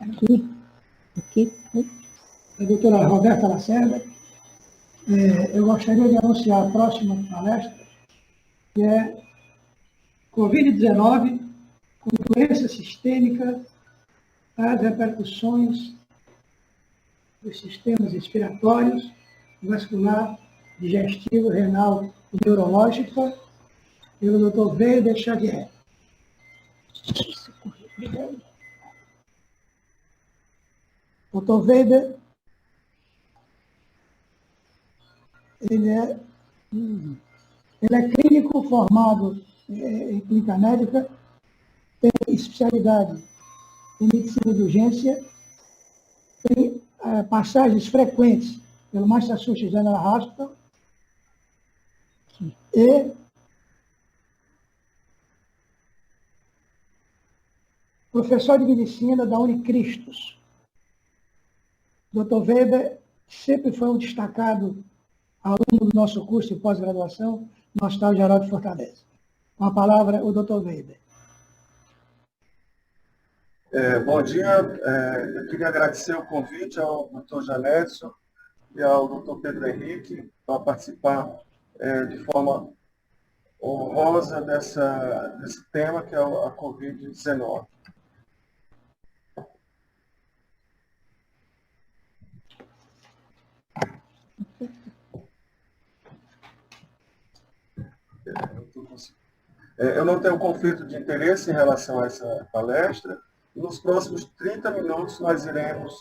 Aqui. A doutora Roberta Lacerda. Eu gostaria de anunciar a próxima palestra, que é Covid-19, como doença sistêmica, as repercussões dos sistemas respiratórios, vascular, digestivo, renal e neurológico, pelo Dr. Weber Xavier. Dr. Weber, ele é clínico formado em clínica médica, tem especialidade em medicina de urgência, tem passagens frequentes pelo Massachusetts General Hospital e professor de medicina da Unicristos. Dr. Weber sempre foi um destacado aluno do nosso curso de pós-graduação no Hospital Geral de Fortaleza. Com a palavra, o Dr. Weber. Bom dia. Eu queria agradecer o convite ao Dr. Janedson e ao Dr. Pedro Henrique para participar de forma honrosa desse tema, que é a Covid-19. Eu não tenho conflito de interesse em relação a essa palestra. Nos próximos 30 minutos, nós iremos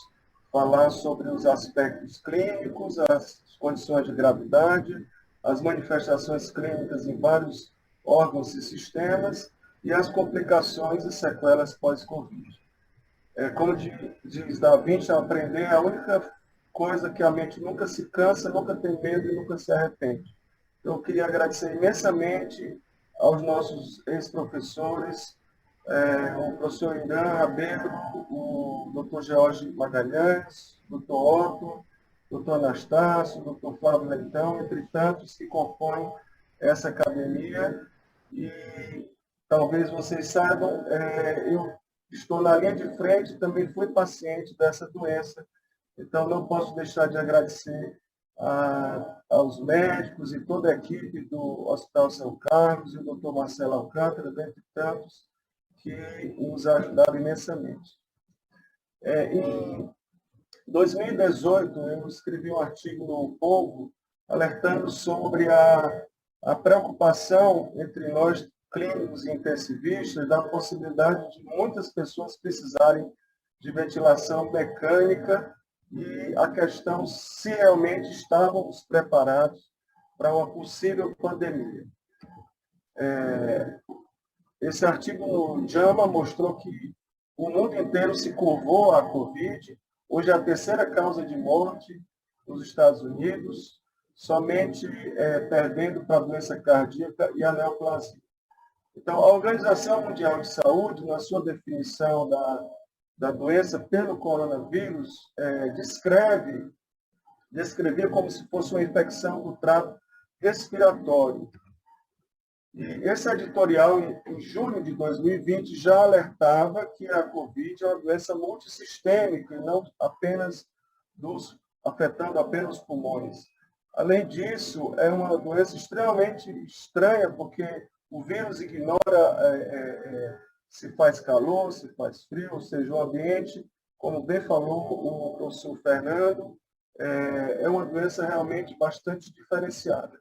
falar sobre os aspectos clínicos, as condições de gravidade, as manifestações clínicas em vários órgãos e sistemas e as complicações e sequelas pós-Covid. Como diz Da Vinci, aprender é a única coisa que a mente nunca se cansa, nunca tem medo e nunca se arrepende. Eu queria agradecer imensamente aos nossos ex-professores, o professor Irã Rabelo, o Dr. George Magalhães, Dr. Otto, Dr. Anastácio, Dr. Flávio Leitão, entre tantos que compõem essa academia. E talvez vocês saibam, eu estou na linha de frente e também fui paciente dessa doença, então não posso deixar de agradecer aos médicos e toda a equipe do Hospital São Carlos e o Dr. Marcelo Alcântara, dentre tantos, que nos ajudaram imensamente. Em 2018, eu escrevi um artigo no O Povo, alertando sobre a preocupação entre nós, clínicos e intensivistas, da possibilidade de muitas pessoas precisarem de ventilação mecânica e a questão se realmente estávamos preparados para uma possível pandemia. Esse artigo no JAMA mostrou que o mundo inteiro se curvou à Covid. Hoje é a terceira causa de morte nos Estados Unidos, somente perdendo para a doença cardíaca e a neoplasia. Então, a Organização Mundial de Saúde, na sua definição da doença pelo coronavírus, descrevia como se fosse uma infecção do trato respiratório. E esse editorial, em junho de 2020, já alertava que a Covid é uma doença multissistêmica e não apenas afetando apenas os pulmões. Além disso, é uma doença extremamente estranha, porque o vírus ignora se faz calor, se faz frio, ou seja, o ambiente, como bem falou o professor Fernando, é uma doença realmente bastante diferenciada.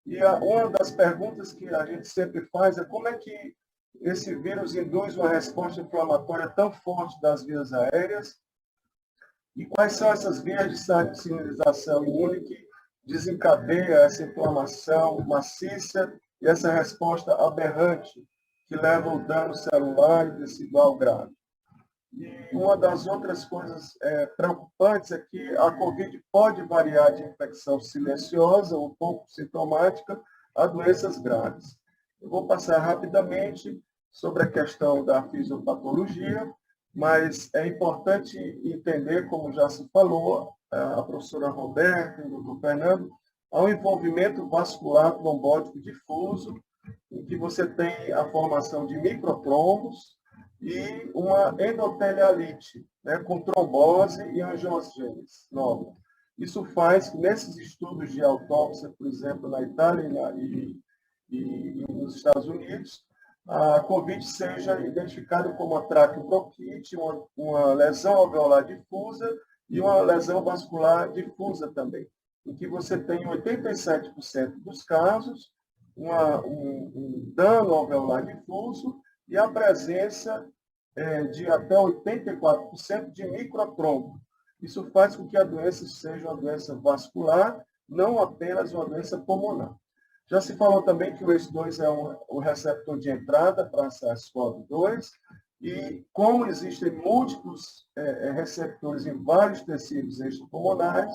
E uma das perguntas que a gente sempre faz é como é que esse vírus induz uma resposta inflamatória tão forte das vias aéreas e quais são essas vias de sinalização imune que desencadeia essa inflamação maciça e essa resposta aberrante que leva ao dano celular e tecidual grave. E uma das outras coisas preocupantes é que a Covid pode variar de infecção silenciosa ou pouco sintomática a doenças graves. Eu vou passar rapidamente sobre a questão da fisiopatologia, mas é importante entender, como já se falou, a professora Roberta e o Dr. Fernando, há um envolvimento vascular trombótico difuso, em que você tem a formação de microtrombos, e uma endotelialite, né, com trombose e angiogênese nova. Isso faz que, nesses estudos de autópsia, por exemplo, na Itália e nos Estados Unidos, a COVID seja identificada como uma traqueobronquite, uma lesão alveolar difusa e uma lesão vascular difusa também, em que você tem 87% dos casos um dano alveolar difuso e a presença de até 84% de microtrombo. Isso faz com que a doença seja uma doença vascular, não apenas uma doença pulmonar. Já se falou também que o ACE2 é o receptor de entrada para a SARS-CoV-2, e como existem múltiplos receptores em vários tecidos extrapulmonares,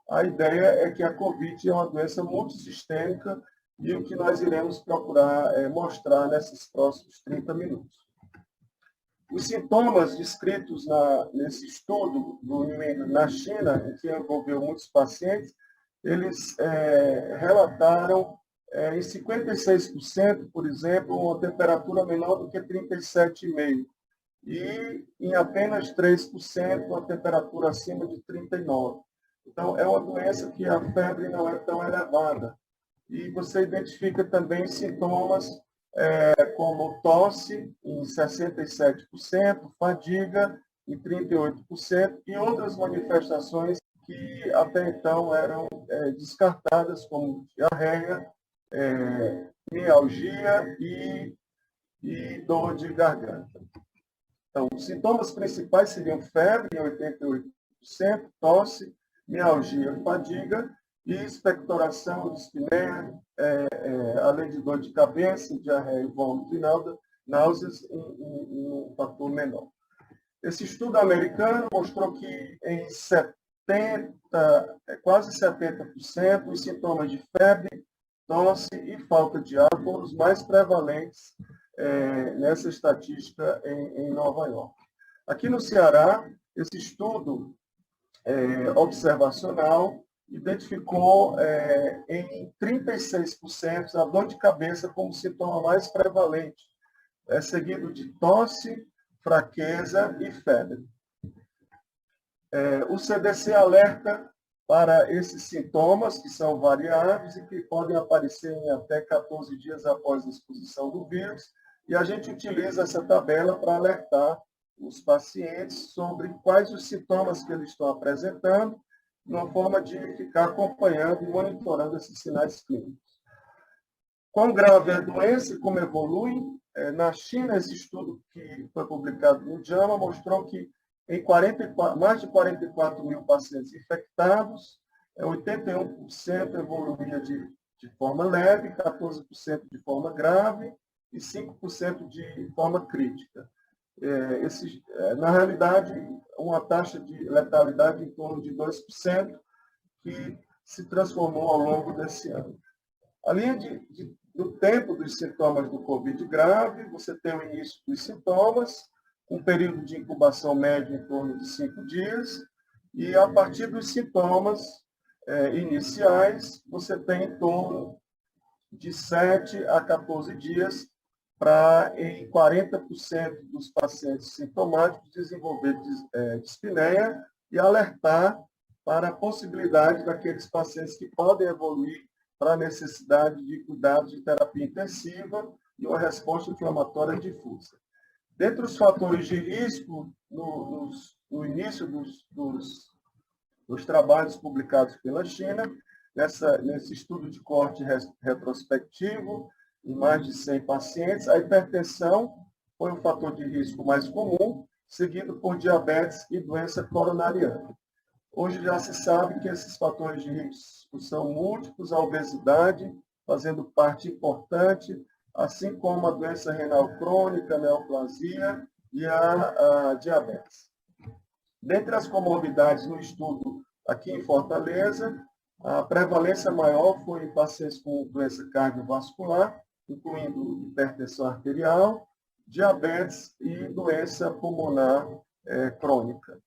a ideia é que a COVID é uma doença multissistêmica e o que nós iremos procurar mostrar nesses próximos 30 minutos. Os sintomas descritos nesse estudo do New England na China, que envolveu muitos pacientes, eles relataram em 56%, por exemplo, uma temperatura menor do que 37,5%, e em apenas 3% uma temperatura acima de 39%. Então, é uma doença que a febre não é tão elevada. E você identifica também sintomas como tosse em 67%, fadiga em 38% e outras manifestações que até então eram descartadas, como diarreia, mialgia e dor de garganta. Então, os sintomas principais seriam febre em 88%, tosse, mialgia, fadiga e expectoração, dispneia, além de dor de cabeça, diarreia, vômito e náuseas em um fator menor. Esse estudo americano mostrou que em quase 70%, os sintomas de febre, tosse e falta de ar foram os mais prevalentes nessa estatística em Nova York. Aqui no Ceará, esse estudo observacional identificou em 36% a dor de cabeça como sintoma mais prevalente, seguido de tosse, fraqueza e febre. O CDC alerta para esses sintomas, que são variáveis e que podem aparecer em até 14 dias após a exposição do vírus, e a gente utiliza essa tabela para alertar os pacientes sobre quais os sintomas que eles estão apresentando, de uma forma de ficar acompanhando e monitorando esses sinais clínicos. Quão grave é a doença e como evolui? Na China, esse estudo que foi publicado no JAMA mostrou que em mais de 44 mil pacientes infectados, 81% evoluía de forma leve, 14% de forma grave e 5% de forma crítica. Na realidade, uma taxa de letalidade em torno de 2%, que se transformou ao longo desse ano. Além do tempo dos sintomas do COVID grave, você tem o início dos sintomas, um período de incubação médio em torno de 5 dias, e a partir dos sintomas iniciais, você tem em torno de 7 a 14 dias para, em 40% dos pacientes sintomáticos, desenvolver dispneia e alertar para a possibilidade daqueles pacientes que podem evoluir para a necessidade de cuidados de terapia intensiva e uma resposta inflamatória difusa. Dentre os fatores de risco, no início dos trabalhos publicados pela China, nesse estudo de corte retrospectivo, em mais de 100 pacientes, a hipertensão foi o fator de risco mais comum, seguido por diabetes e doença coronariana. Hoje já se sabe que esses fatores de risco são múltiplos, a obesidade fazendo parte importante, assim como a doença renal crônica, a neoplasia e a diabetes. Dentre as comorbidades no estudo aqui em Fortaleza, a prevalência maior foi em pacientes com doença cardiovascular, incluindo hipertensão arterial, diabetes e doença pulmonar crônica.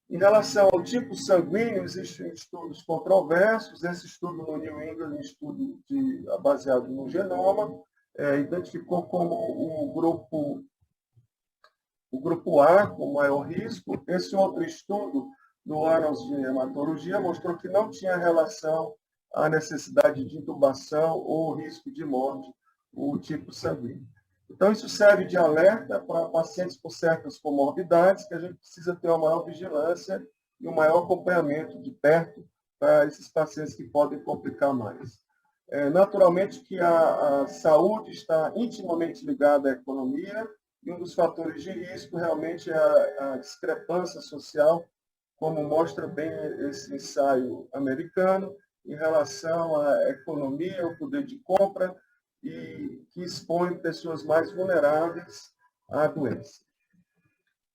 Em relação ao tipo sanguíneo, existem estudos controversos. Esse estudo no New England, um estudo baseado no genoma, identificou como um grupo o grupo A com maior risco. Esse outro estudo do Annals de Hematologia mostrou que não tinha relação à necessidade de intubação ou risco de morte, o tipo sanguíneo. Então, isso serve de alerta para pacientes com certas comorbidades, que a gente precisa ter uma maior vigilância e um maior acompanhamento de perto para esses pacientes que podem complicar mais. Naturalmente que a saúde está intimamente ligada à economia, e um dos fatores de risco realmente é a discrepância social, como mostra bem esse ensaio americano, em relação à economia, ao poder de compra, e que expõe pessoas mais vulneráveis à doença.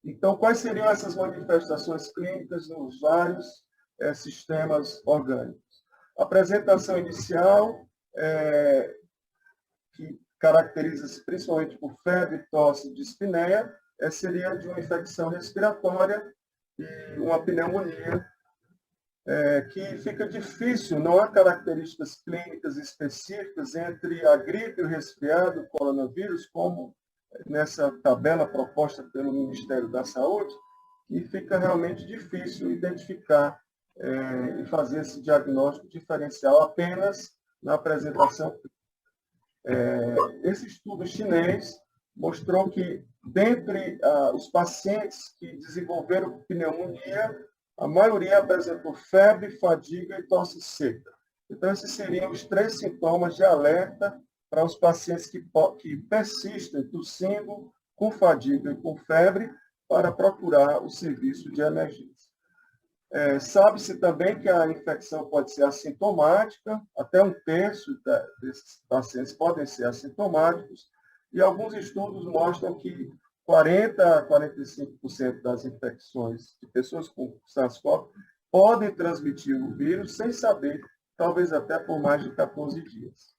Então, quais seriam essas manifestações clínicas nos vários sistemas orgânicos? A apresentação inicial, que caracteriza-se principalmente por febre, tosse e dispneia, seria de uma infecção respiratória e uma pneumonia, que fica difícil, não há características clínicas específicas entre a gripe e o resfriado, o coronavírus, como nessa tabela proposta pelo Ministério da Saúde, e fica realmente difícil identificar e fazer esse diagnóstico diferencial apenas na apresentação. Esse estudo chinês mostrou que, dentre os pacientes que desenvolveram pneumonia, a maioria apresentou febre, fadiga e tosse seca. Então, esses seriam os 3 sintomas de alerta para os pacientes que persistem tossindo, com fadiga e com febre, para procurar o serviço de emergência. Sabe-se também que a infecção pode ser assintomática, até 1/3 desses pacientes podem ser assintomáticos, e alguns estudos mostram que 40% a 45% das infecções de pessoas com SARS-CoV podem transmitir o vírus sem saber, talvez até por mais de 14 dias.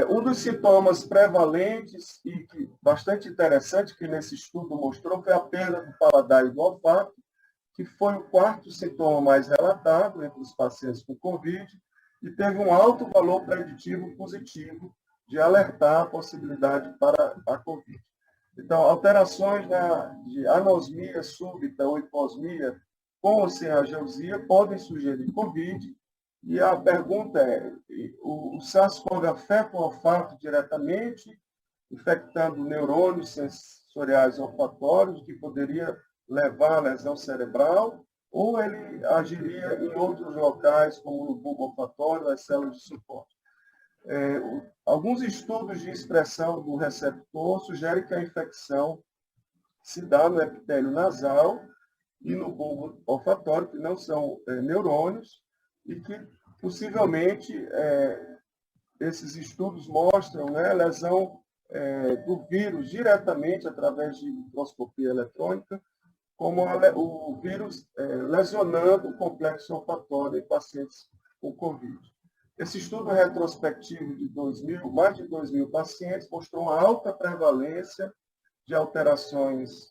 Um dos sintomas prevalentes e bastante interessante que nesse estudo mostrou foi a perda do paladar e do olfato, que foi o 4º sintoma mais relatado entre os pacientes com Covid e teve um alto valor preditivo positivo de alertar a possibilidade para a Covid. Então, alterações de anosmia súbita ou hiposmia com ou sem ageusia podem sugerir Covid. E a pergunta é, o SARS-CoV afeta o olfato diretamente, infectando neurônios sensoriais olfatórios, que poderia levar à lesão cerebral, ou ele agiria em outros locais, como no bulbo olfatório, as células de suporte? Alguns estudos de expressão do receptor sugerem que a infecção se dá no epitélio nasal e no bulbo olfatório, que não são neurônios, e que possivelmente esses estudos mostram lesão do vírus diretamente através de microscopia eletrônica, como o vírus lesionando o complexo olfatório em pacientes com Covid. Esse estudo retrospectivo de mais de 2.000 pacientes mostrou uma alta prevalência de alterações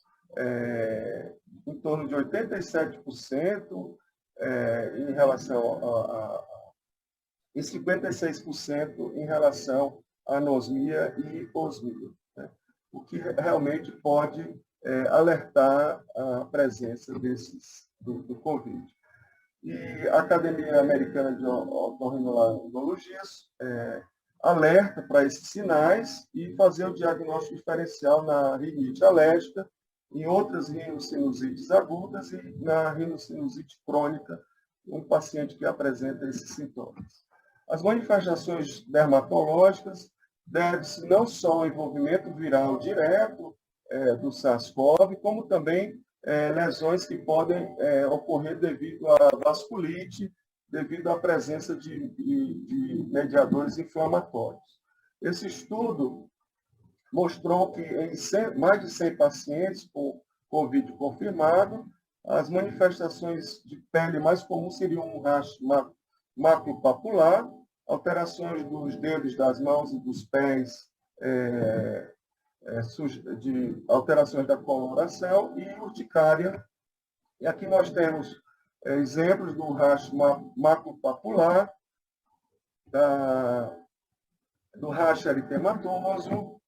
em torno de 87% em relação e 56% em relação à anosmia e hiposmia, né? O que realmente pode alertar a presença do Covid. E a Academia Americana de Otorrinolaringologia alerta para esses sinais e fazer o diagnóstico diferencial na rinite alérgica, em outras rinossinusites agudas e na rinocinusite crônica, um paciente que apresenta esses sintomas. As manifestações dermatológicas devem-se não só ao envolvimento viral direto do SARS-CoV, como também lesões que podem ocorrer devido à vasculite, devido à presença de mediadores inflamatórios. Esse estudo mostrou que em mais de 100 pacientes com Covid confirmado, as manifestações de pele mais comuns seriam um rash maculopapular, alterações dos dedos das mãos e dos pés, de alterações da coloração e urticária. E aqui nós temos exemplos do rash maculopapular, do rash eritematoso,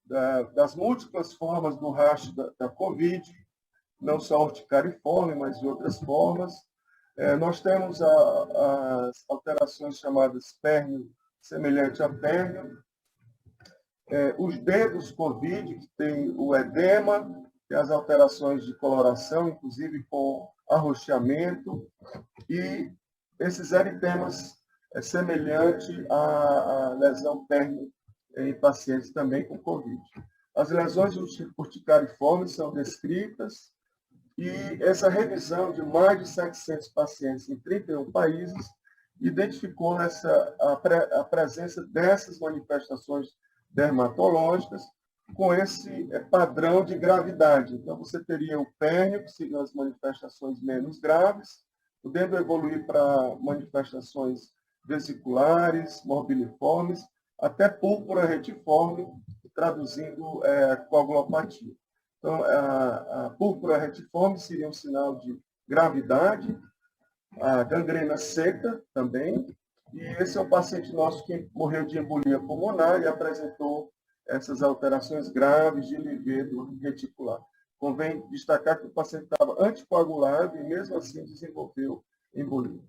das múltiplas formas do rastro da Covid, não só urticariforme, mas de outras formas. Nós temos as alterações chamadas pérnio semelhante a pérnio, os dedos COVID, que tem o edema, tem as alterações de coloração, inclusive com arroxeamento, e esses eritemas semelhante à lesão pérnio em pacientes também com COVID. As lesões urticariformes são descritas, e essa revisão de mais de 700 pacientes em 31 países identificou a presença dessas manifestações dermatológicas com esse padrão de gravidade. Então, você teria o pérnio, que seriam as manifestações menos graves, podendo evoluir para manifestações vesiculares, morbiliformes, até púrpura retiforme, traduzindo coagulopatia. Então, a púrpura retiforme seria um sinal de gravidade, a gangrena seca também, e esse é o paciente nosso que morreu de embolia pulmonar e apresentou essas alterações graves de livedo reticular. Convém destacar que o paciente estava anticoagulado e mesmo assim desenvolveu embolia.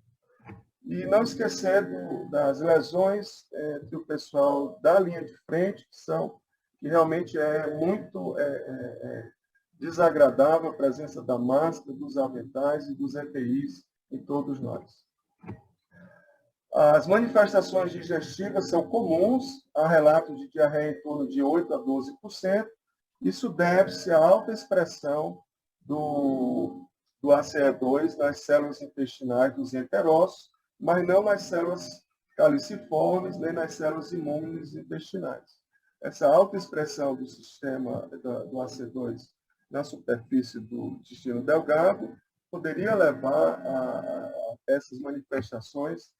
E não esquecendo das lesões que o pessoal da linha de frente, que realmente é muito desagradável a presença da máscara, dos aventais e dos EPIs em todos nós. As manifestações digestivas são comuns, há relatos de diarreia em torno de 8% a 12%. Isso deve-se à alta expressão do ACE2 nas células intestinais dos enterócitos, mas não nas células caliciformes, nem nas células imunes intestinais. Essa alta expressão do sistema do ACE2 na superfície do intestino delgado poderia levar a essas manifestações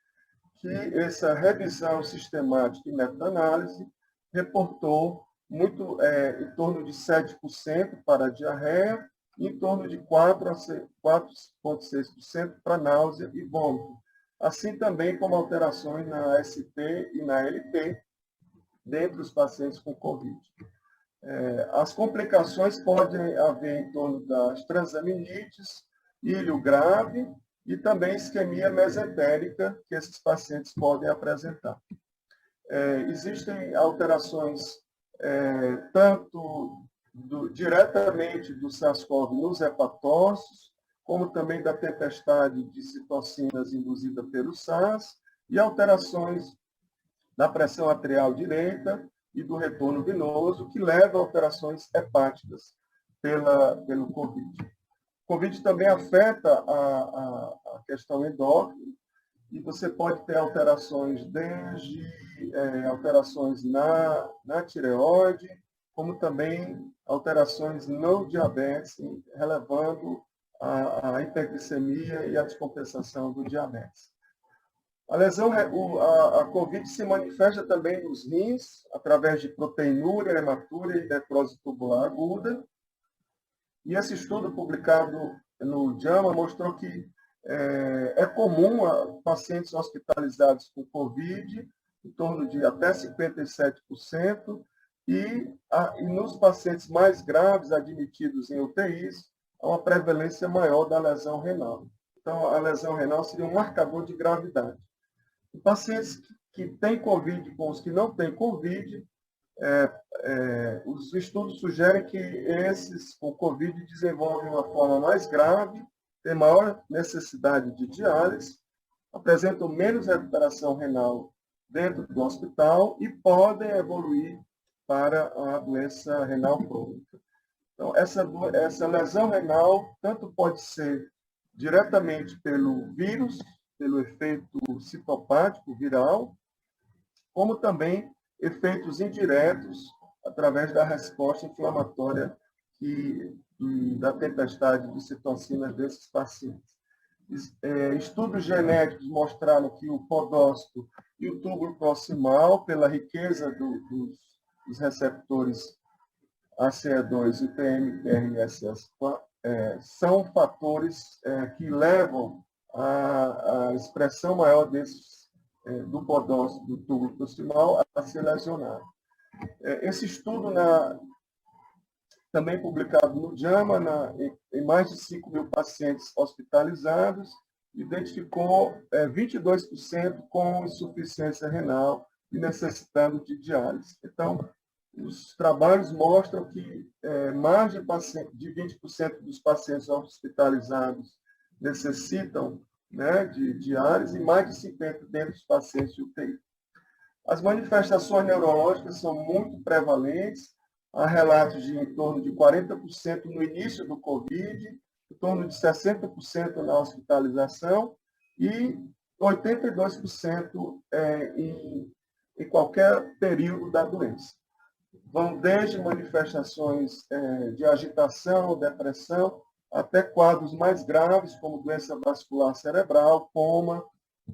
que essa revisão sistemática e meta-análise reportou muito em torno de 7% para a diarreia e em torno de 4,6% para náusea e vômito. Assim também como alterações na ST e na LP, dentre os pacientes com COVID. As complicações podem haver em torno das transaminites, ilho grave e também isquemia mesentérica que esses pacientes podem apresentar. Existem alterações tanto diretamente do SARS-CoV nos hepatócitos, como também da tempestade de citocinas induzida pelo SARS, e alterações da pressão arterial direita e do retorno venoso, que levam a alterações hepáticas pelo COVID. O COVID também afeta a questão endócrina, e você pode ter alterações desde alterações na tireoide, como também alterações no diabetes, relevando a hiperglicemia e a descompensação do diabetes. A COVID se manifesta também nos rins, através de proteinúria, hematúria e necrose tubular aguda. E esse estudo publicado no JAMA mostrou que é comum a pacientes hospitalizados com COVID, em torno de até 57%, e nos pacientes mais graves admitidos em UTIs, há uma prevalência maior da lesão renal. Então, a lesão renal seria um marcador de gravidade. Em pacientes que têm COVID com os que não têm COVID, os estudos sugerem que esses com COVID desenvolvem uma forma mais grave, têm maior necessidade de diálise, apresentam menos recuperação renal dentro do hospital e podem evoluir para a doença renal crônica. Então, essa lesão renal tanto pode ser diretamente pelo vírus, pelo efeito citopático viral, como também efeitos indiretos através da resposta inflamatória da tempestade de citocinas desses pacientes. Estudos genéticos mostraram que o podócito e o túbulo proximal, pela riqueza dos receptores ACE2 e PMPRSS, são fatores que levam à expressão maior do podócito do túbulo proximal a ser lesionado. Esse estudo, também publicado no JAMA, em mais de 5 mil pacientes hospitalizados, identificou 22% com insuficiência renal e necessitando de diálise. Então, os trabalhos mostram que mais de 20% dos pacientes hospitalizados necessitam, né, de diálise e mais de 50% dentre os pacientes de UTI. As manifestações neurológicas são muito prevalentes. Há relatos de em torno de 40% no início do COVID, em torno de 60% na hospitalização e 82% em qualquer período da doença. Vão desde manifestações de agitação, depressão, até quadros mais graves, como doença vascular cerebral, coma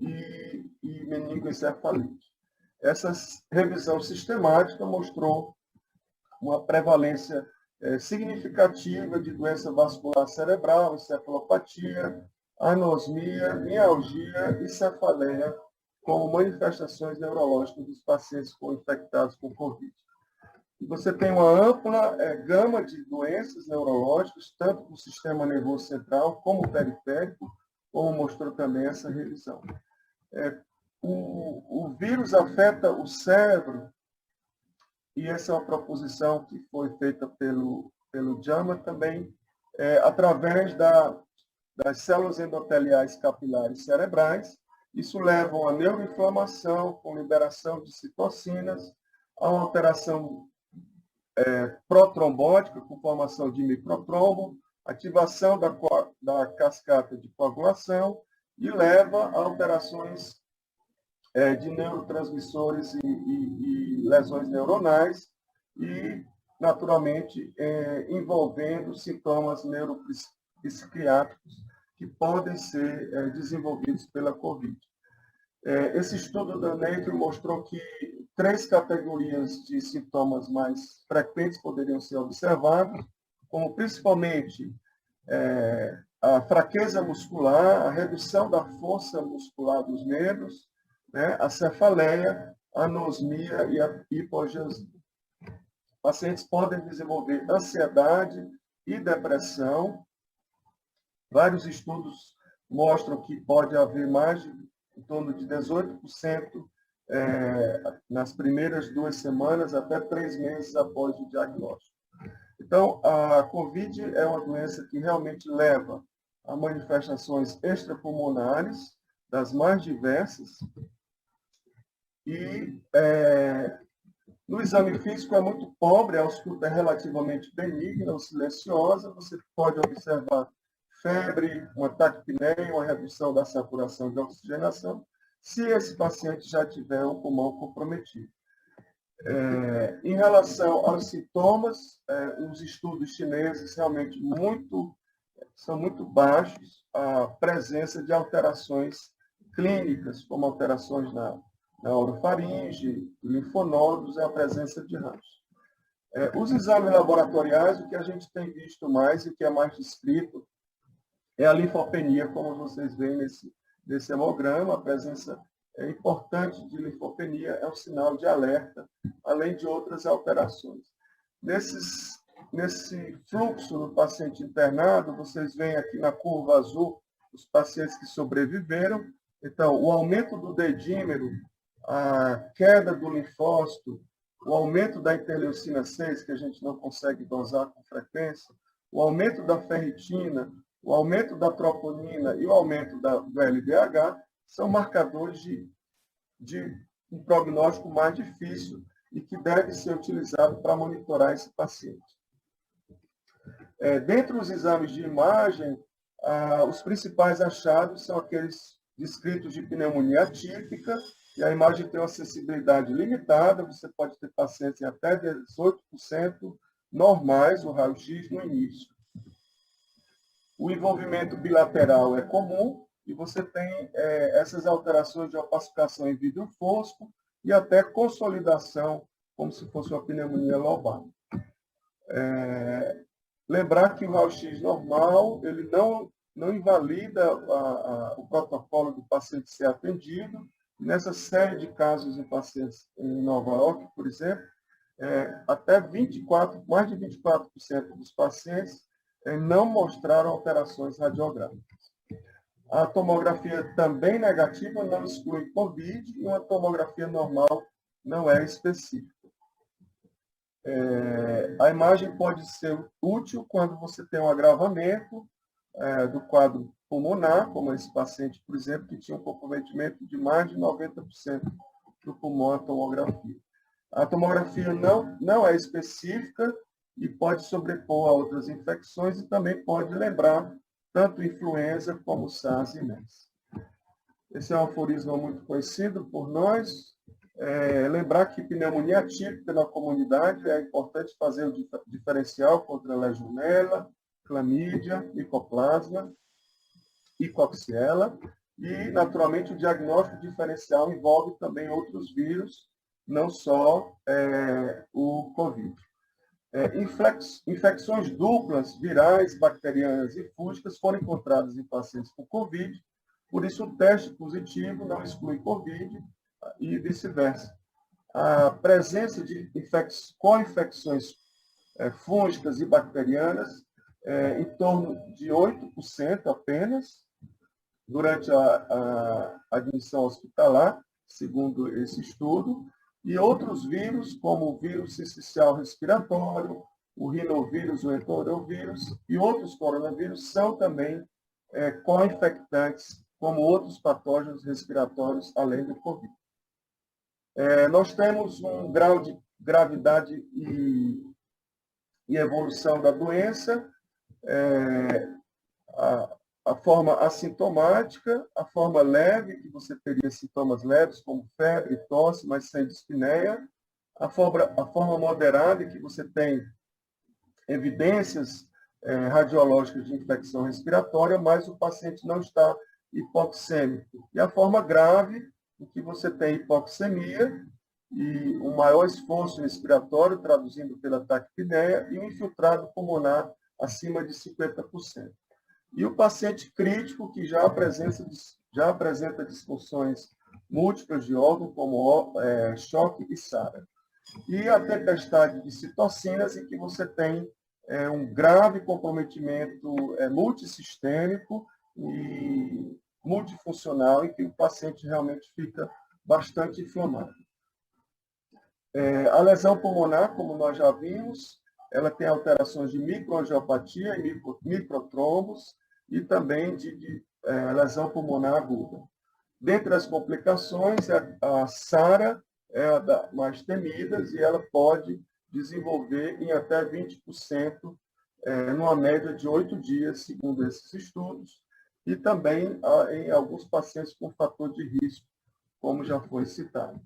e meningoencefalite. Essa revisão sistemática mostrou uma prevalência significativa de doença vascular cerebral, encefalopatia, anosmia, mialgia e cefaleia como manifestações neurológicas dos pacientes infectados com Covid. E você tem uma ampla gama de doenças neurológicas, tanto no sistema nervoso central como periférico, como mostrou também essa revisão. O vírus afeta o cérebro, e essa é uma proposição que foi feita pelo JAMA também, através das células endoteliais capilares cerebrais. Isso leva a uma neuroinflamação com liberação de citocinas, a uma alteração protrombótica com formação de microtrombo, ativação da cascata de coagulação e leva a alterações de neurotransmissores e lesões neuronais e, naturalmente, envolvendo sintomas neuropsiquiátricos que podem ser desenvolvidos pela COVID. Esse estudo da Nature mostrou que 3 categorias de sintomas mais frequentes poderiam ser observados, como principalmente a fraqueza muscular, a redução da força muscular dos membros, né, a cefaleia, a anosmia e a hipogesia. Pacientes podem desenvolver ansiedade e depressão. Vários estudos mostram que pode haver mais de em torno de 18% nas primeiras 2 semanas, até 3 meses após o diagnóstico. Então, a COVID é uma doença que realmente leva a manifestações extrapulmonares, das mais diversas, e no exame físico é muito pobre, a ausculta é relativamente benigna ou silenciosa, você pode observar febre, uma taquipneia, uma redução da saturação de oxigenação, se esse paciente já tiver o pulmão comprometido. Em relação aos sintomas, os estudos chineses realmente são muito baixos a presença de alterações clínicas, como alterações na orofaringe, linfonodos e a presença de rãs. Os exames laboratoriais, o que a gente tem visto mais e que é mais descrito é a linfopenia, como vocês veem nesse hemograma. A presença importante de linfopenia é um sinal de alerta, além de outras alterações. Nesse fluxo do paciente internado, vocês veem aqui na curva azul os pacientes que sobreviveram. Então, o aumento do dedímero, a queda do linfócito, o aumento da interleucina 6, que a gente não consegue dosar com frequência, o aumento da ferritina, o aumento da troponina e o aumento do LDH são marcadores de um prognóstico mais difícil e que deve ser utilizado para monitorar esse paciente. Dentre os exames de imagem, os principais achados são aqueles descritos de pneumonia atípica, e a imagem tem uma sensibilidade limitada, você pode ter pacientes em até 18% normais, o raio-x no início. O envolvimento bilateral é comum e você tem essas alterações de opacificação em vidro fosco e até consolidação, como se fosse uma pneumonia lobar. Lembrar que o raio-x normal ele não invalida o protocolo do paciente ser atendido. Nessa série de casos em pacientes em Nova York, por exemplo, até 24, mais de 24% dos pacientes não mostraram alterações radiográficas. A tomografia também negativa não exclui COVID e uma tomografia normal não é específica. A imagem pode ser útil quando você tem um agravamento do quadro pulmonar, como esse paciente, por exemplo, que tinha um comprometimento de mais de 90% do pulmão à tomografia. A tomografia não é específica e pode sobrepor a outras infecções e também pode lembrar tanto influenza como SARS e MERS. Esse é um aforismo muito conhecido por nós. Lembrar que pneumonia atípica na comunidade é importante fazer o diferencial contra legionela, clamídia, micoplasma e coxiela. E, naturalmente, o diagnóstico diferencial envolve também outros vírus, não só o COVID. Infecções duplas, virais, bacterianas e fúngicas foram encontradas em pacientes com COVID, por isso o teste positivo não exclui COVID e vice-versa. A presença de co-infecções fúngicas e bacterianas em torno de 8% apenas, durante a admissão hospitalar, segundo esse estudo, e outros vírus, como o vírus sincicial respiratório, o rinovírus, o enterovírus e outros coronavírus são também co-infectantes, como outros patógenos respiratórios, além do COVID. Nós temos um grau de gravidade e evolução da doença, a forma assintomática, a forma leve, que você teria sintomas leves, como febre, tosse, mas sem dispneia, a forma moderada, que você tem evidências radiológicas de infecção respiratória, mas o paciente não está hipoxêmico. E a forma grave, em que você tem hipoxemia e um maior esforço respiratório, traduzindo pela taquipneia, e um infiltrado pulmonar acima de 50%. E o paciente crítico, que já apresenta disfunções múltiplas de órgão, como choque e SARA. E a tempestade de citocinas, em que você tem um grave comprometimento multissistêmico e multifuncional, em que o paciente realmente fica bastante inflamado. A lesão pulmonar, como nós já vimos, ela tem alterações de microangiopatia e microtrombos e também de lesão pulmonar aguda. Dentre as complicações, a SARA é a das mais temidas e ela pode desenvolver em até 20%, numa média de 8 dias, segundo esses estudos, e também em alguns pacientes com fator de risco, como já foi citado.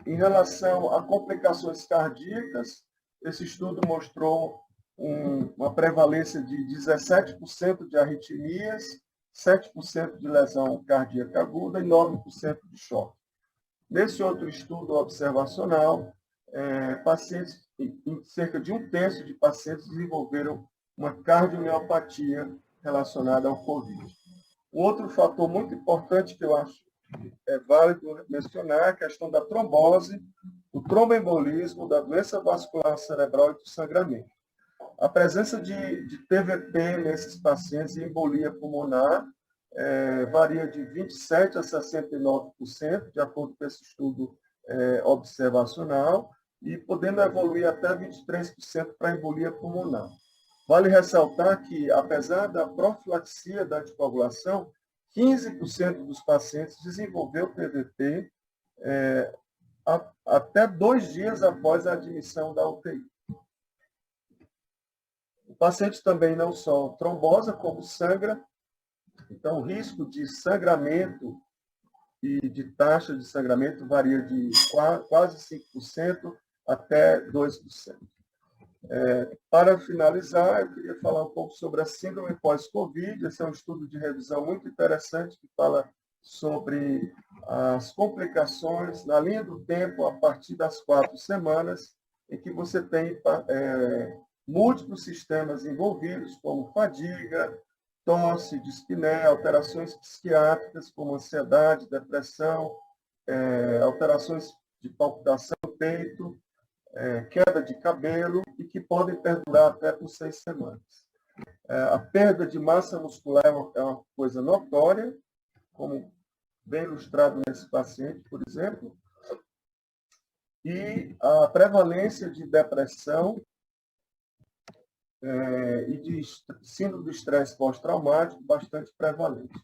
Em relação a complicações cardíacas, esse estudo mostrou uma prevalência de 17% de arritmias, 7% de lesão cardíaca aguda e 9% de choque. Nesse outro estudo observacional, em cerca de 1/3 de pacientes desenvolveram uma cardiomiopatia relacionada ao COVID. Um outro fator muito importante que eu acho válido mencionar é a questão da trombose, do tromboembolismo, da doença vascular cerebral e do sangramento. A presença de TVP nesses pacientes e embolia pulmonar varia de 27% a 69%, de acordo com esse estudo observacional, e podendo evoluir até 23% para embolia pulmonar. Vale ressaltar que, apesar da profilaxia da anticoagulação, 15% dos pacientes desenvolveu TVP até 2 dias após a admissão da UTI. O paciente também não só trombosa, como sangra. Então, o risco de sangramento e de taxa de sangramento varia de quase 5% até 2%. Para finalizar, eu queria falar um pouco sobre a síndrome pós-Covid. Esse é um estudo de revisão muito interessante que fala sobre as complicações na linha do tempo a partir das 4 semanas, em que você tem múltiplos sistemas envolvidos, como fadiga, tosse, dispneia, alterações psiquiátricas, como ansiedade, depressão, alterações de palpitação do peito, queda de cabelo e que podem perdurar até por 6 semanas. A perda de massa muscular é uma coisa notória, como bem ilustrado nesse paciente, por exemplo, e a prevalência de depressão e de síndrome do estresse pós-traumático bastante prevalente.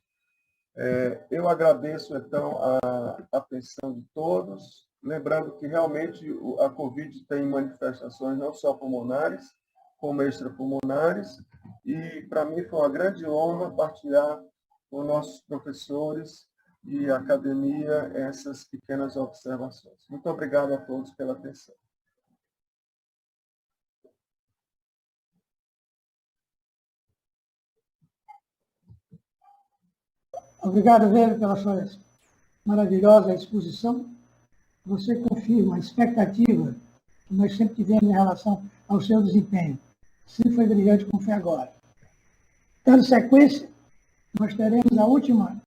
Eu agradeço, então, a atenção de todos, lembrando que realmente a COVID tem manifestações não só pulmonares, como extrapulmonares, e para mim foi uma grande honra partilhar com nossos professores e a academia essas pequenas observações. Muito obrigado a todos pela atenção. Obrigado, Velho, pela sua maravilhosa exposição. Você confirma a expectativa que nós sempre tivemos em relação ao seu desempenho. Sempre foi brilhante como foi agora. Dando sequência, nós teremos a última